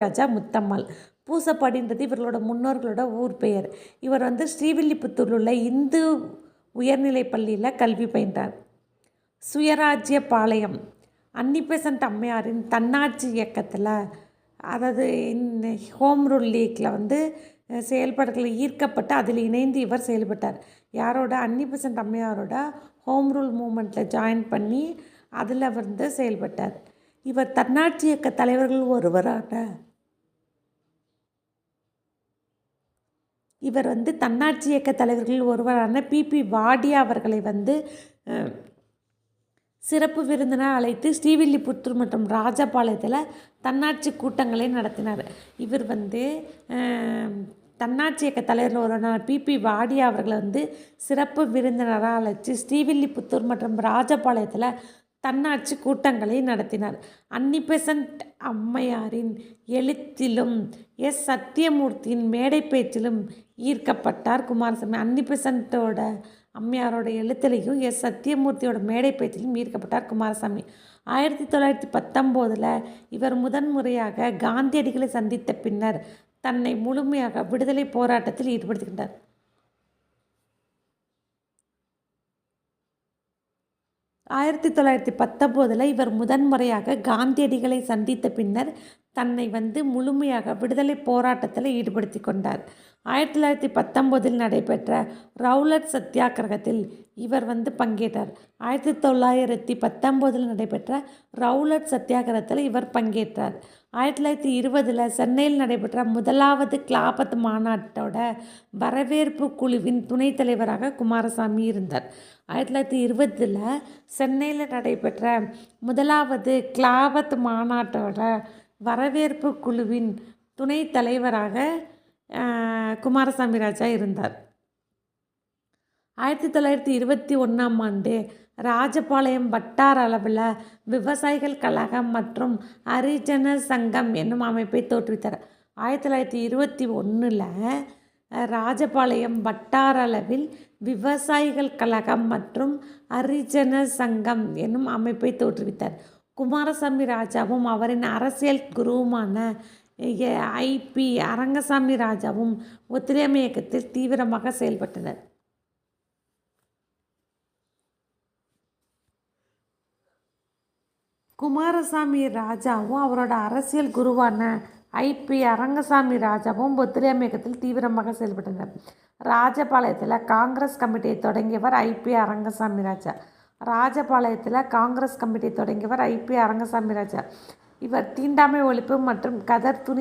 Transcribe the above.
ராஜா முத்தம்மாள். பூசப்பாடின்றது இவர்களோட முன்னோர்களோட ஊர் பெயர். இவர் ஸ்ரீவில்லிபுத்தூரில் உள்ள இந்து உயர்நிலைப் பள்ளியில் கல்வி பயின்றார். சுயராஜ்ய பாளையம் அன்னிபெசன்ட் அம்மையாரின் தன்னாட்சி இயக்கத்தில், அதாவது ஹோம் ரூல் லீக்கில் செயல்பாடுகளில் ஈர்க்கப்பட்டு அதில் இணைந்து இவர் செயல்பட்டார். யாரோட? அன்னிபெசன்ட் அம்மையாரோட ஹோம் ரூல் மூமெண்ட்டில் ஜாயின் பண்ணி அதில் செயல்பட்டார். இவர் தன்னாட்சி இயக்க தலைவர்கள் ஒருவரான தன்னாட்சி இயக்க தலைவர்கள் ஒருவரான பி.பி. வாடியா அவர்களை சிறப்பு விருந்தினர் அழைத்து ஸ்ரீவில்லிபுத்தூர் மற்றும் ராஜபாளையத்தில் தன்னாட்சி கூட்டங்களை நடத்தினார். இவர் தன்னாட்சி இயக்க தலைவர்கள் ஒருவரான பி.பி. வாடியா அவர்களை சிறப்பு விருந்தினராக அழைத்து ஸ்ரீவில்லிபுத்தூர் மற்றும் ராஜபாளையத்தில் தன்னாட்சி கூட்டங்களை நடத்தினார். Annie Besant அம்மையாரின் எழுத்திலும் S. சத்தியமூர்த்தியின் மேடை பேச்சிலும் ஈர்க்கப்பட்டார் குமாரசாமி. அன்னிபெசன்ட்டோட அம்மையாரோட எழுத்துலையும் எஸ். சத்தியமூர்த்தியோட மேடை பேச்சிலும் ஈர்க்கப்பட்டார் குமாரசாமி. 1919 இவர் முதன்முறையாக காந்தியடிகளை சந்தித்த பின்னர் தன்னை முழுமையாக விடுதலை போராட்டத்தில் ஈடுபடுத்துகின்றார். 1919 இவர் முதன்முறையாக காந்தியடிகளை சந்தித்த பின்னர் தன்னை முழுமையாக விடுதலை போராட்டத்தில் ஈடுபடுத்தி கொண்டார். 1919 நடைபெற்ற ரவுலட் சத்தியாகிரகத்தில் இவர் பங்கேற்றார். 1919 நடைபெற்ற ரவுலட் சத்தியாகிரகத்தில் இவர் பங்கேற்றார். 1920 சென்னையில் நடைபெற்ற முதலாவது கிலாபத் மாநாட்டோட வரவேற்பு குழுவின் துணைத் தலைவராக குமாரசாமி இருந்தார். 1920 சென்னையில் நடைபெற்ற முதலாவது கிலாபத் மாநாட்டோட வரவேற்பு குழுவின் துணைத் தலைவராக குமாரசாமி ராஜா இருந்தார். 1921 ஆண்டு ராஜபாளையம் வட்டார அளவில் விவசாயிகள் கழகம் மற்றும் ஹரிஜன சங்கம் என்னும் அமைப்பை தோற்றுவித்தார். 1921 ராஜபாளையம் வட்டார அளவில் விவசாயிகள் கழகம் மற்றும் ஹரிஜன சங்கம் என்னும் அமைப்பை தோற்றுவித்தார். குமாரசாமி ராஜாவும் அவரின் அரசியல் குருவுமான ஐ.பி. அரங்கசாமி ராஜாவும் ஒத்துழையாமை இயக்கத்தில் தீவிரமாக செயல்பட்டனர். குமாரசாமி ராஜாவும் அவரோட அரசியல் குருவான ஐ.பி. அரங்கசாமி ராஜாவும் ஒத்துழையாமை இயக்கத்தில் தீவிரமாக செயல்பட்டனர். ராஜபாளையத்தில் காங்கிரஸ் கமிட்டியை தொடங்கியவர் ஐ.பி. அரங்கசாமி ராஜா. ராஜபாளையத்தில் காங்கிரஸ் கமிட்டியை தொடங்கியவர் ஐ.பி. அரங்கசாமி ராஜா. இவர் தீண்டாமை ஒழிப்பு மற்றும் கதர் துணி